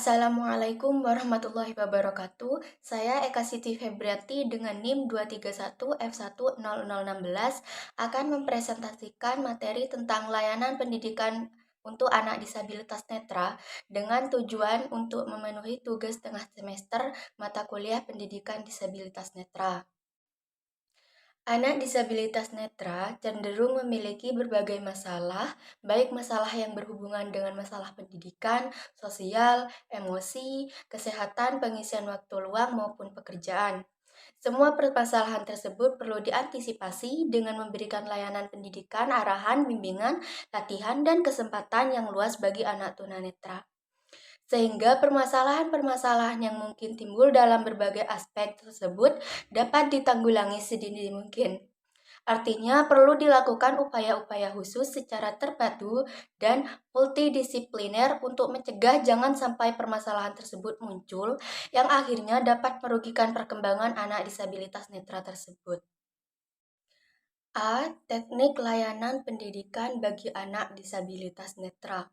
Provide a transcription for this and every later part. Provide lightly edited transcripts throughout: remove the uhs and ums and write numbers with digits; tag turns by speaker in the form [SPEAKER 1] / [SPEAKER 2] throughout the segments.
[SPEAKER 1] Assalamualaikum warahmatullahi wabarakatuh. Saya Eka Siti Febriati dengan NIM 231F10016 akan mempresentasikan materi tentang layanan pendidikan untuk anak disabilitas netra dengan tujuan untuk memenuhi tugas tengah semester mata kuliah pendidikan disabilitas netra. Anak disabilitas netra cenderung memiliki berbagai masalah, baik masalah yang berhubungan dengan masalah pendidikan, sosial, emosi, kesehatan, pengisian waktu luang, maupun pekerjaan. Semua permasalahan tersebut perlu diantisipasi dengan memberikan layanan pendidikan, arahan, bimbingan, latihan, dan kesempatan yang luas bagi anak tunanetra. Sehingga permasalahan-permasalahan yang mungkin timbul dalam berbagai aspek tersebut dapat ditanggulangi sedini mungkin. Artinya perlu dilakukan upaya-upaya khusus secara terpadu dan multidisipliner untuk mencegah jangan sampai permasalahan tersebut muncul yang akhirnya dapat merugikan perkembangan anak disabilitas netra tersebut. A. Teknik layanan pendidikan bagi anak disabilitas netra.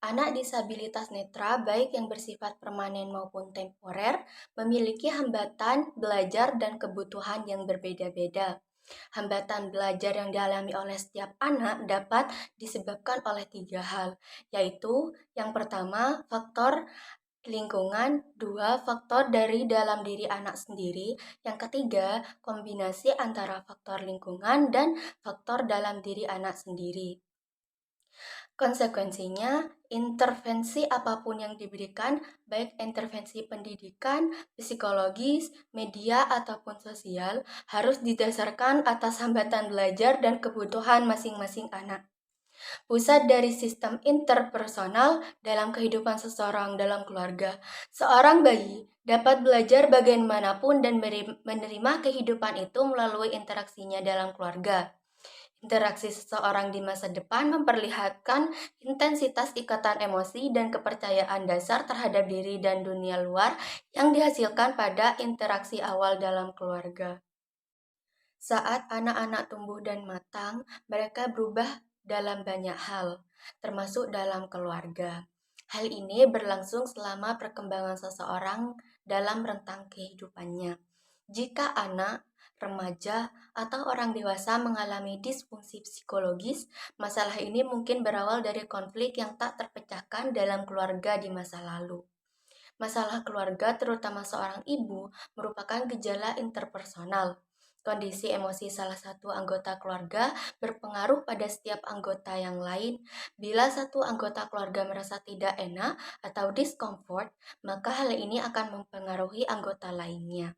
[SPEAKER 1] Anak disabilitas netra, baik yang bersifat permanen maupun temporer, memiliki hambatan belajar dan kebutuhan yang berbeda-beda. Hambatan belajar yang dialami oleh setiap anak dapat disebabkan oleh 3 hal, yaitu yang pertama, faktor lingkungan, 2 faktor dari dalam diri anak sendiri, yang ketiga, kombinasi antara faktor lingkungan dan faktor dalam diri anak sendiri. Konsekuensinya, intervensi apapun yang diberikan, baik intervensi pendidikan, psikologis, media, ataupun sosial, harus didasarkan atas hambatan belajar dan kebutuhan masing-masing anak. Pusat dari sistem interpersonal dalam kehidupan seseorang dalam keluarga. Seorang bayi dapat belajar bagaimanapun dan menerima kehidupan itu melalui interaksinya dalam keluarga. Interaksi seseorang di masa depan memperlihatkan intensitas ikatan emosi dan kepercayaan dasar terhadap diri dan dunia luar yang dihasilkan pada interaksi awal dalam keluarga. Saat anak-anak tumbuh dan matang, mereka berubah dalam banyak hal, termasuk dalam keluarga. Hal ini berlangsung selama perkembangan seseorang dalam rentang kehidupannya. Jika anak, remaja, atau orang dewasa mengalami disfungsi psikologis, masalah ini mungkin berawal dari konflik yang tak terpecahkan dalam keluarga di masa lalu. Masalah keluarga, terutama seorang ibu, merupakan gejala interpersonal. Kondisi emosi salah satu anggota keluarga berpengaruh pada setiap anggota yang lain. Bila satu anggota keluarga merasa tidak enak atau discomfort, maka hal ini akan mempengaruhi anggota lainnya.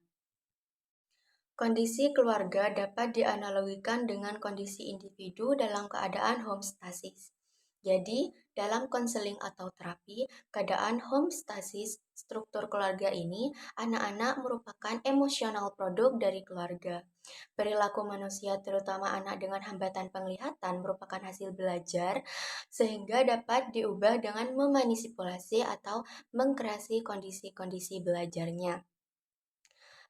[SPEAKER 1] Kondisi keluarga dapat dianalogikan dengan kondisi individu dalam keadaan homeostasis. Jadi, dalam konseling atau terapi, keadaan homeostasis struktur keluarga ini, anak-anak merupakan emosional produk dari keluarga. Perilaku manusia, terutama anak dengan hambatan penglihatan, merupakan hasil belajar, sehingga dapat diubah dengan memanipulasi atau mengkreasi kondisi-kondisi belajarnya.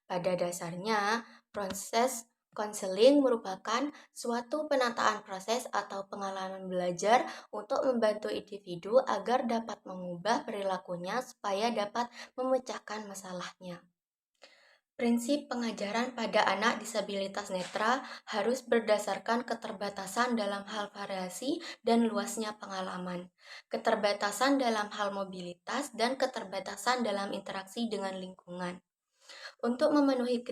[SPEAKER 1] Pada dasarnya, proses konseling merupakan suatu penataan proses atau pengalaman belajar untuk membantu individu agar dapat mengubah perilakunya supaya dapat memecahkan masalahnya. Prinsip pengajaran pada anak disabilitas netra harus berdasarkan keterbatasan dalam hal variasi dan luasnya pengalaman, keterbatasan dalam hal mobilitas, dan keterbatasan dalam interaksi dengan lingkungan. Untuk memenuhi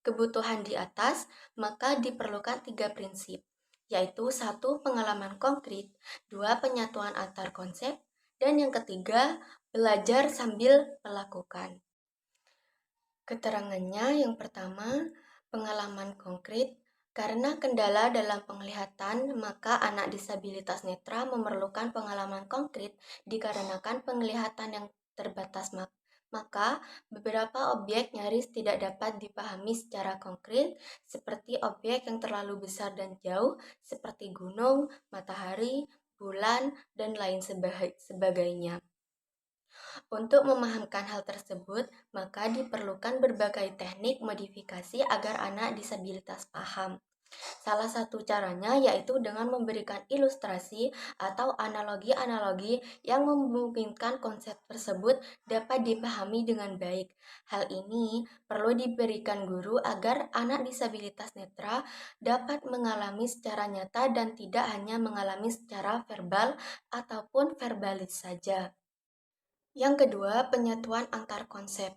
[SPEAKER 1] kebutuhan di atas, maka diperlukan 3 prinsip, yaitu 1. Pengalaman konkret, 2. Penyatuan antar konsep, dan yang ketiga, belajar sambil melakukan. Keterangannya yang pertama, pengalaman konkret. Karena kendala dalam penglihatan, maka anak disabilitas netra memerlukan pengalaman konkret dikarenakan penglihatan yang terbatas maka beberapa objek nyaris tidak dapat dipahami secara konkret, seperti objek yang terlalu besar dan jauh, seperti gunung, matahari, bulan, dan lain sebagainya. Untuk memahamkan hal tersebut, maka diperlukan berbagai teknik modifikasi agar anak disabilitas paham. Salah satu caranya yaitu dengan memberikan ilustrasi atau analogi-analogi yang memungkinkan konsep tersebut dapat dipahami dengan baik. Hal ini perlu diberikan guru agar anak disabilitas netra dapat mengalami secara nyata dan tidak hanya mengalami secara verbal ataupun verbalis saja. Yang kedua, penyatuan antar konsep.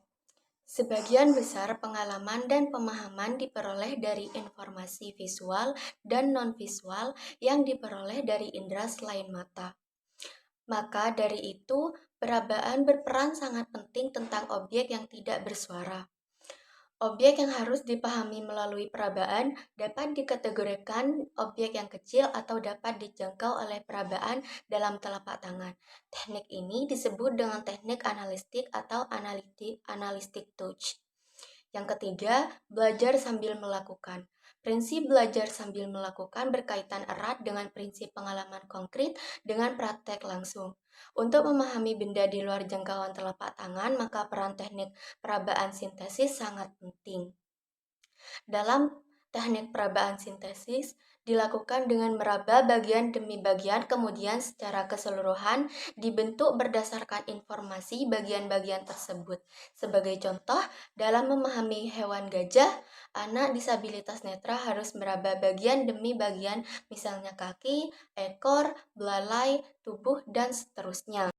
[SPEAKER 1] Sebagian besar pengalaman dan pemahaman diperoleh dari informasi visual dan non-visual yang diperoleh dari indera selain mata. Maka dari itu, perabaan berperan sangat penting tentang objek yang tidak bersuara. Objek yang harus dipahami melalui perabaan dapat dikategorikan objek yang kecil atau dapat dijangkau oleh perabaan dalam telapak tangan. Teknik ini disebut dengan teknik analistik atau analistik touch. Yang ketiga, belajar sambil melakukan. Prinsip belajar sambil melakukan berkaitan erat dengan prinsip pengalaman konkret dengan praktek langsung. Untuk memahami benda di luar jangkauan telapak tangan, maka peran teknik perabaan sintesis sangat penting. Dalam teknik perabaan sintesis dilakukan dengan meraba bagian demi bagian, kemudian secara keseluruhan dibentuk berdasarkan informasi bagian-bagian tersebut. Sebagai contoh, dalam memahami hewan gajah, anak disabilitas netra harus meraba bagian demi bagian, misalnya kaki, ekor, belalai, tubuh, dan seterusnya.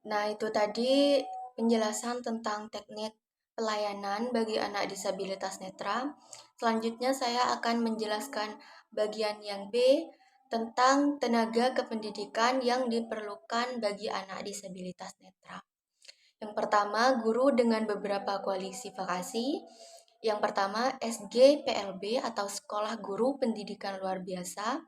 [SPEAKER 1] Nah, itu tadi penjelasan tentang teknik pelayanan bagi anak disabilitas netra. Selanjutnya saya akan menjelaskan bagian yang B tentang tenaga kependidikan yang diperlukan bagi anak disabilitas netra. Yang pertama, guru dengan beberapa kualifikasi. Yang pertama, SGPLB atau Sekolah Guru Pendidikan Luar Biasa.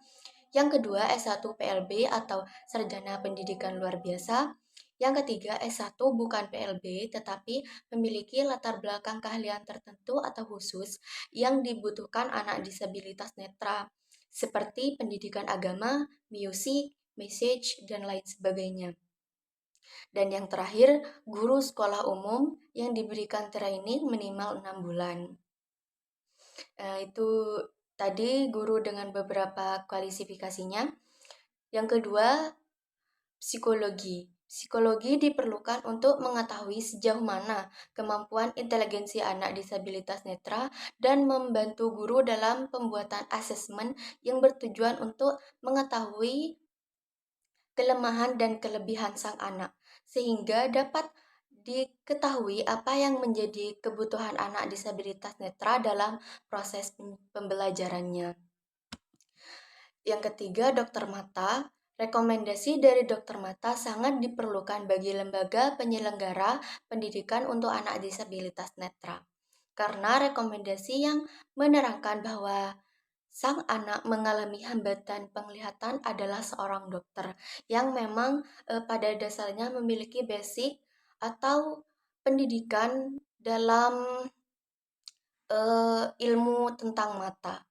[SPEAKER 1] Yang kedua, S1 PLB atau Sarjana Pendidikan Luar Biasa. Yang ketiga, S1 bukan PLB tetapi memiliki latar belakang keahlian tertentu atau khusus yang dibutuhkan anak disabilitas netra, seperti pendidikan agama, music, message, dan lain sebagainya. Dan yang terakhir, guru sekolah umum yang diberikan training minimal 6 bulan. Itu tadi guru dengan beberapa kualifikasinya. Yang kedua, psikologi. Psikologi diperlukan untuk mengetahui sejauh mana kemampuan inteligensi anak disabilitas netra dan membantu guru dalam pembuatan asesmen yang bertujuan untuk mengetahui kelemahan dan kelebihan sang anak, sehingga dapat diketahui apa yang menjadi kebutuhan anak disabilitas netra dalam proses pembelajarannya. Yang ketiga, dokter mata. Rekomendasi dari dokter mata sangat diperlukan bagi lembaga penyelenggara pendidikan untuk anak disabilitas netra. Karena rekomendasi yang menerangkan bahwa sang anak mengalami hambatan penglihatan adalah seorang dokter yang memang pada dasarnya memiliki basic atau pendidikan dalam ilmu tentang mata.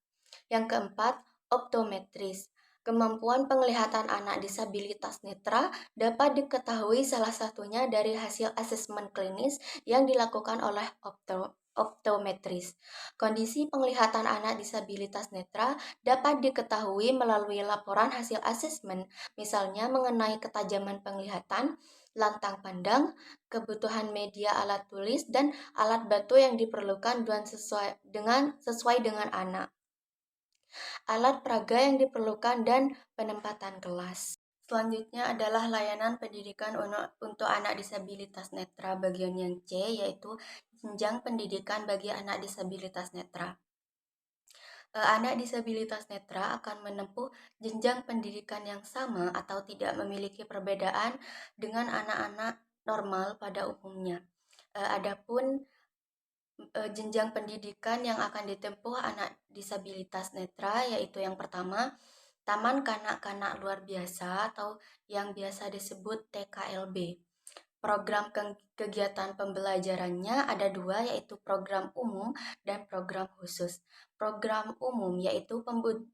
[SPEAKER 1] Yang keempat, optometris. Kemampuan penglihatan anak disabilitas netra dapat diketahui salah satunya dari hasil asesmen klinis yang dilakukan oleh optometris. Kondisi penglihatan anak disabilitas netra dapat diketahui melalui laporan hasil asesmen, misalnya mengenai ketajaman penglihatan, lantang pandang, kebutuhan media alat tulis, dan alat bantu yang diperlukan sesuai dengan anak, alat peraga yang diperlukan, dan penempatan kelas. Selanjutnya adalah layanan pendidikan untuk anak disabilitas netra bagian yang C, yaitu jenjang pendidikan bagi anak disabilitas netra. Anak disabilitas netra akan menempuh jenjang pendidikan yang sama atau tidak memiliki perbedaan dengan anak-anak normal pada umumnya. Adapun jenjang pendidikan yang akan ditempuh anak disabilitas netra yaitu yang pertama, Taman Kanak-kanak Luar Biasa atau yang biasa disebut TKLB. Program kegiatan pembelajarannya ada dua, yaitu program umum dan program khusus. Program umum yaitu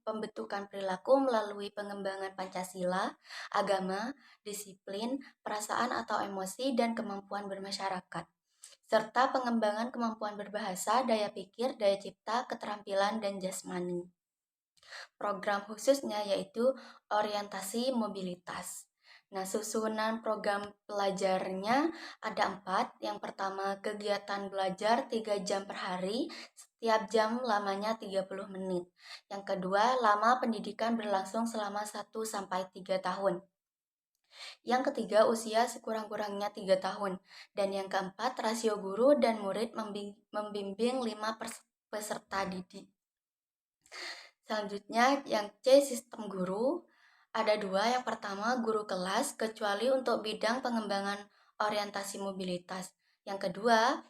[SPEAKER 1] pembentukan perilaku melalui pengembangan Pancasila, agama, disiplin, perasaan atau emosi, dan kemampuan bermasyarakat, serta pengembangan kemampuan berbahasa, daya pikir, daya cipta, keterampilan, dan jasmani. Program khususnya yaitu orientasi mobilitas. Nah, susunan program pelajarnya ada 4. Yang pertama, kegiatan belajar 3 jam per hari, setiap jam lamanya 30 menit. Yang kedua, lama pendidikan berlangsung selama 1 sampai 3 tahun. Yang ketiga, usia sekurang-kurangnya 3 tahun. Dan yang keempat, rasio guru dan murid membimbing 5 peserta didik. Selanjutnya, yang C, sistem guru. Ada 2, yang pertama guru kelas, kecuali untuk bidang pengembangan orientasi mobilitas. Yang kedua,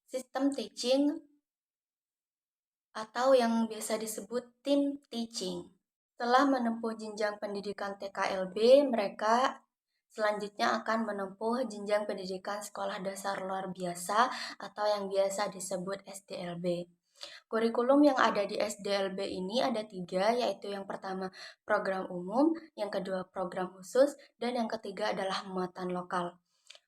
[SPEAKER 1] sistem teaching atau yang biasa disebut team teaching. Setelah menempuh jenjang pendidikan TKLB, mereka selanjutnya akan menempuh jenjang pendidikan sekolah dasar luar biasa atau yang biasa disebut SDLB. Kurikulum yang ada di SDLB ini ada 3, yaitu yang pertama program umum, yang kedua program khusus, dan yang ketiga adalah muatan lokal.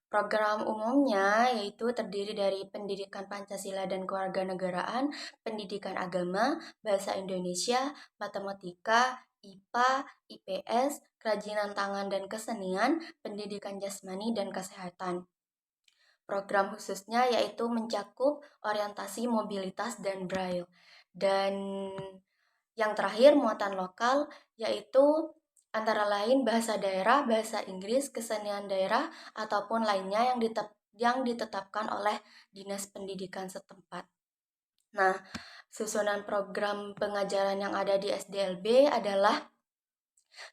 [SPEAKER 1] Program umumnya yaitu terdiri dari pendidikan Pancasila dan kewarganegaraan, pendidikan agama, bahasa Indonesia, matematika, IPA, IPS, kerajinan tangan dan kesenian, pendidikan jasmani dan kesehatan. Program khususnya yaitu mencakup orientasi mobilitas dan braille. Dan yang terakhir muatan lokal yaitu antara lain bahasa daerah, bahasa Inggris, kesenian daerah ataupun lainnya yang ditetapkan oleh Dinas Pendidikan setempat. Nah, susunan program pengajaran yang ada di SDLB adalah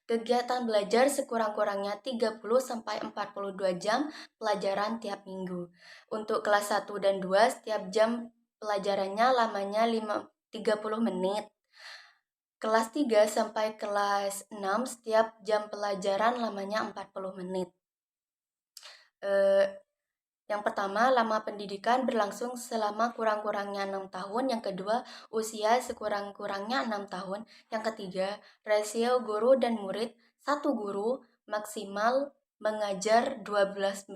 [SPEAKER 1] kegiatan belajar sekurang-kurangnya 30-42 jam pelajaran tiap minggu. Untuk kelas 1 dan 2, setiap jam pelajarannya lamanya 30 menit. Kelas 3 sampai kelas 6, setiap jam pelajaran lamanya 40 menit. Yang pertama, lama pendidikan berlangsung selama kurang-kurangnya 6 tahun. Yang kedua, usia sekurang-kurangnya 6 tahun. Yang ketiga, rasio guru dan murid 1 guru maksimal mengajar 12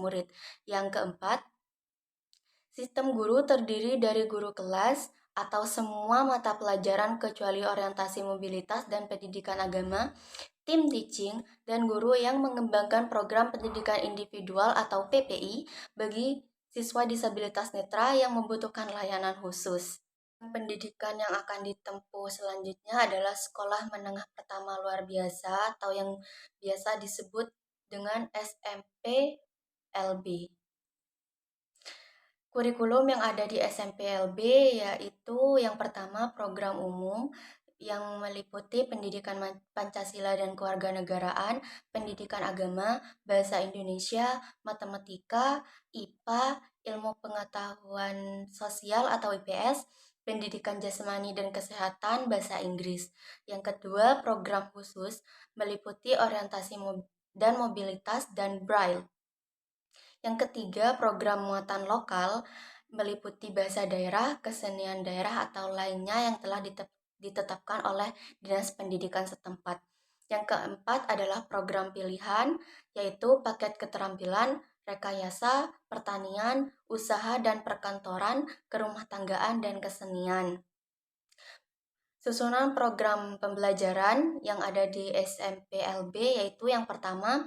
[SPEAKER 1] murid. Yang keempat, sistem guru terdiri dari guru kelas atau semua mata pelajaran kecuali orientasi mobilitas dan pendidikan agama, tim teaching, dan guru yang mengembangkan program pendidikan individual atau PPI bagi siswa disabilitas netra yang membutuhkan layanan khusus. Pendidikan yang akan ditempuh selanjutnya adalah sekolah menengah pertama luar biasa atau yang biasa disebut dengan SMP LB. Kurikulum yang ada di SMPLB yaitu yang pertama program umum yang meliputi pendidikan Pancasila dan kewarganegaraan, pendidikan agama, bahasa Indonesia, matematika, IPA, ilmu pengetahuan sosial atau IPS, pendidikan jasmani dan kesehatan, bahasa Inggris. Yang kedua, program khusus meliputi orientasi dan mobilitas dan braille. Yang ketiga, program muatan lokal meliputi bahasa daerah, kesenian daerah, atau lainnya yang telah ditetapkan oleh Dinas Pendidikan setempat. Yang keempat adalah program pilihan, yaitu paket keterampilan, rekayasa, pertanian, usaha dan perkantoran, kerumah tanggaan, dan kesenian. Susunan program pembelajaran yang ada di SMPLB yaitu yang pertama,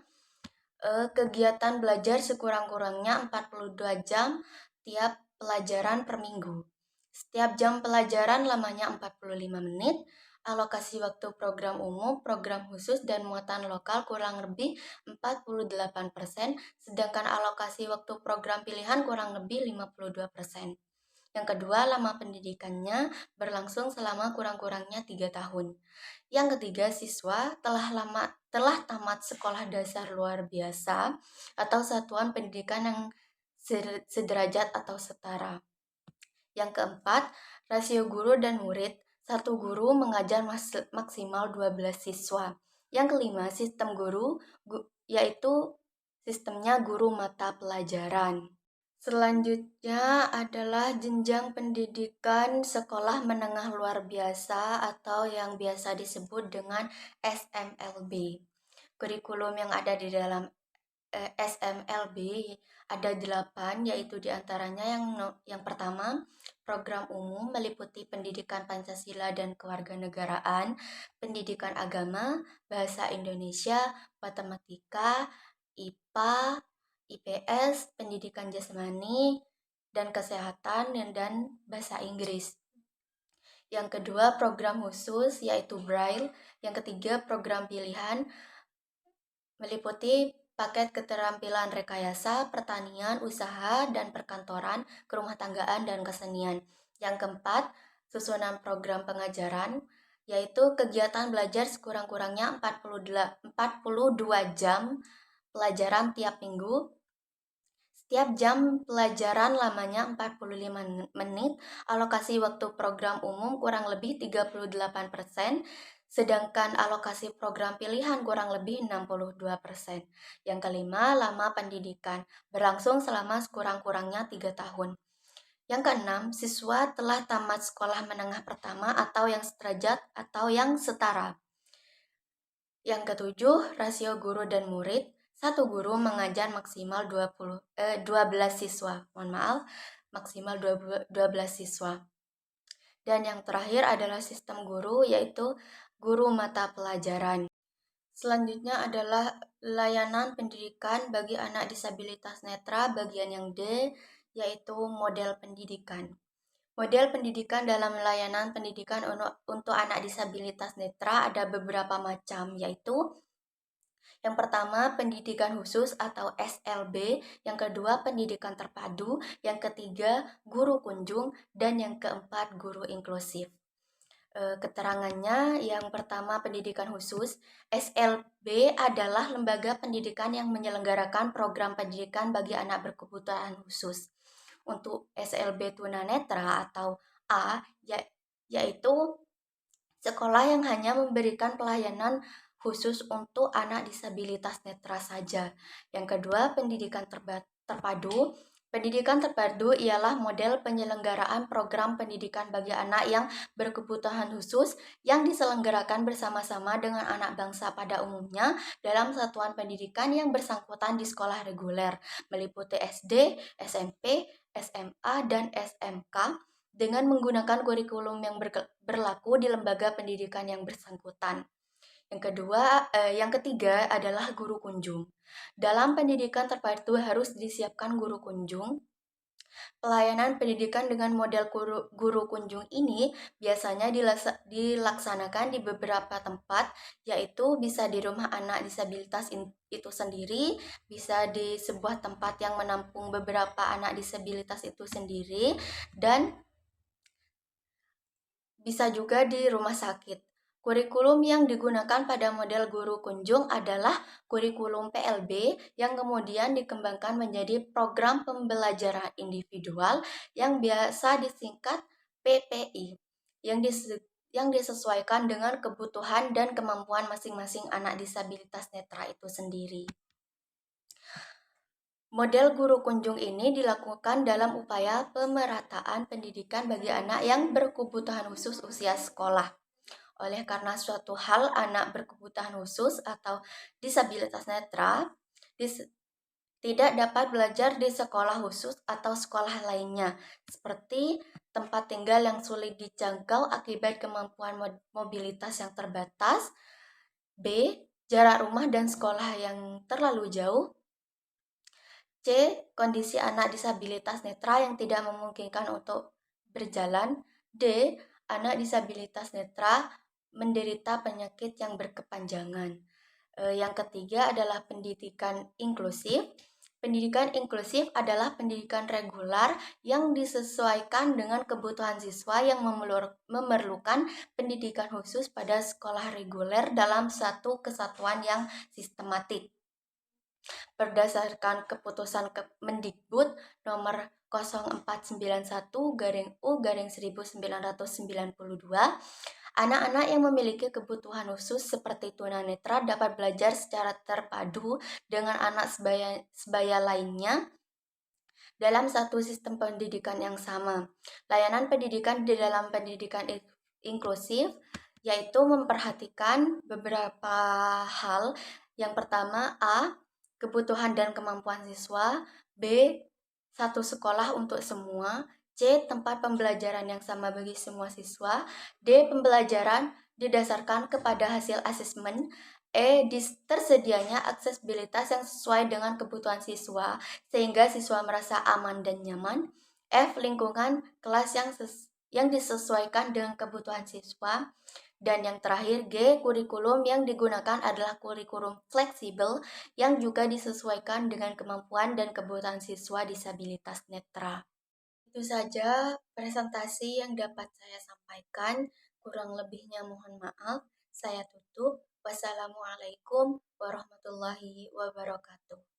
[SPEAKER 1] kegiatan belajar sekurang-kurangnya 42 jam tiap pelajaran per minggu. Setiap jam pelajaran lamanya 45 menit, alokasi waktu program umum, program khusus, dan muatan lokal kurang lebih 48%, sedangkan alokasi waktu program pilihan kurang lebih 52%. Yang kedua, lama pendidikannya berlangsung selama kurang-kurangnya 3 tahun. Yang ketiga, siswa telah tamat sekolah dasar luar biasa atau satuan pendidikan yang sederajat atau setara. Yang keempat, rasio guru dan murid, 1 guru mengajar maksimal 12 siswa. Yang kelima, sistem guru, yaitu sistemnya guru mata pelajaran. Selanjutnya adalah jenjang pendidikan sekolah menengah luar biasa atau yang biasa disebut dengan SMLB. Kurikulum yang ada di dalam SMLB ada 8, yaitu diantaranya yang pertama, program umum meliputi pendidikan Pancasila dan kewarganegaraan, pendidikan agama, bahasa Indonesia, matematika, IPA, IPS, pendidikan jasmani, dan kesehatan dan bahasa Inggris. Yang kedua, program khusus yaitu Braille. Yang ketiga, program pilihan meliputi paket keterampilan rekayasa, pertanian, usaha, dan perkantoran, kerumah tanggaan, dan kesenian. Yang keempat, susunan program pengajaran, yaitu kegiatan belajar sekurang-kurangnya 42 jam pelajaran tiap minggu. Setiap jam pelajaran lamanya 45 menit, alokasi waktu program umum kurang lebih 38%, sedangkan alokasi program pilihan kurang lebih 62%. Yang kelima, lama pendidikan, berlangsung selama sekurang-kurangnya 3 tahun. Yang keenam, siswa telah tamat sekolah menengah pertama atau yang sederajat atau yang setara. Yang ketujuh, rasio guru dan murid. Satu guru mengajar maksimal 12 siswa. Mohon maaf, maksimal 12 siswa. Dan yang terakhir adalah sistem guru, yaitu guru mata pelajaran. Selanjutnya adalah layanan pendidikan bagi anak disabilitas netra bagian yang D, yaitu model pendidikan. Model pendidikan dalam layanan pendidikan untuk anak disabilitas netra ada beberapa macam, yaitu yang pertama, pendidikan khusus atau SLB. Yang kedua, pendidikan terpadu. Yang ketiga, guru kunjung. Dan yang keempat, guru inklusif. Keterangannya, yang pertama, pendidikan khusus. SLB adalah lembaga pendidikan yang menyelenggarakan program pendidikan bagi anak berkebutuhan khusus. Untuk SLB tunanetra atau A, yaitu sekolah yang hanya memberikan pelayanan khusus untuk anak disabilitas netra saja. Yang kedua, pendidikan terpadu. Pendidikan terpadu ialah model penyelenggaraan program pendidikan bagi anak yang berkebutuhan khusus yang diselenggarakan bersama-sama dengan anak bangsa pada umumnya dalam satuan pendidikan yang bersangkutan di sekolah reguler, meliputi SD, SMP, SMA, dan SMK, dengan menggunakan kurikulum yang berlaku di lembaga pendidikan yang bersangkutan. Yang ketiga adalah guru kunjung. Dalam pendidikan terpadu harus disiapkan guru kunjung. Pelayanan pendidikan dengan model guru kunjung ini biasanya dilaksanakan di beberapa tempat, yaitu bisa di rumah anak disabilitas itu sendiri, bisa di sebuah tempat yang menampung beberapa anak disabilitas itu sendiri, dan bisa juga di rumah sakit. Kurikulum yang digunakan pada model guru kunjung adalah kurikulum PLB yang kemudian dikembangkan menjadi program pembelajaran individual yang biasa disingkat PPI, yang disesuaikan dengan kebutuhan dan kemampuan masing-masing anak disabilitas netra itu sendiri. Model guru kunjung ini dilakukan dalam upaya pemerataan pendidikan bagi anak yang berkebutuhan khusus usia sekolah. Oleh karena suatu hal anak berkebutuhan khusus atau disabilitas netra tidak dapat belajar di sekolah khusus atau sekolah lainnya, seperti tempat tinggal yang sulit dijangkau akibat kemampuan mobilitas yang terbatas, B. Jarak rumah dan sekolah yang terlalu jauh, C. Kondisi anak disabilitas netra yang tidak memungkinkan untuk berjalan, D. Anak disabilitas netra menderita penyakit yang berkepanjangan. Yang ketiga adalah pendidikan inklusif. Pendidikan inklusif adalah pendidikan reguler yang disesuaikan dengan kebutuhan siswa yang memerlukan pendidikan khusus pada sekolah reguler dalam satu kesatuan yang sistematik. Berdasarkan keputusan Kemendikbud nomor 0491/U/1992, anak-anak yang memiliki kebutuhan khusus seperti tunanetra dapat belajar secara terpadu dengan anak sebaya lainnya dalam satu sistem pendidikan yang sama. Layanan pendidikan di dalam pendidikan inklusif yaitu memperhatikan beberapa hal. Yang pertama, A. kebutuhan dan kemampuan siswa. B. Satu sekolah untuk semua. C. Tempat pembelajaran yang sama bagi semua siswa. D. Pembelajaran didasarkan kepada hasil asesmen. E. Tersedianya aksesibilitas yang sesuai dengan kebutuhan siswa, sehingga siswa merasa aman dan nyaman. F. Lingkungan kelas yang disesuaikan dengan kebutuhan siswa. Dan yang terakhir, G, kurikulum yang digunakan adalah kurikulum fleksibel yang juga disesuaikan dengan kemampuan dan kebutuhan siswa disabilitas netra. Itu saja presentasi yang dapat saya sampaikan. Kurang lebihnya mohon maaf. Saya tutup. Wassalamualaikum warahmatullahi wabarakatuh.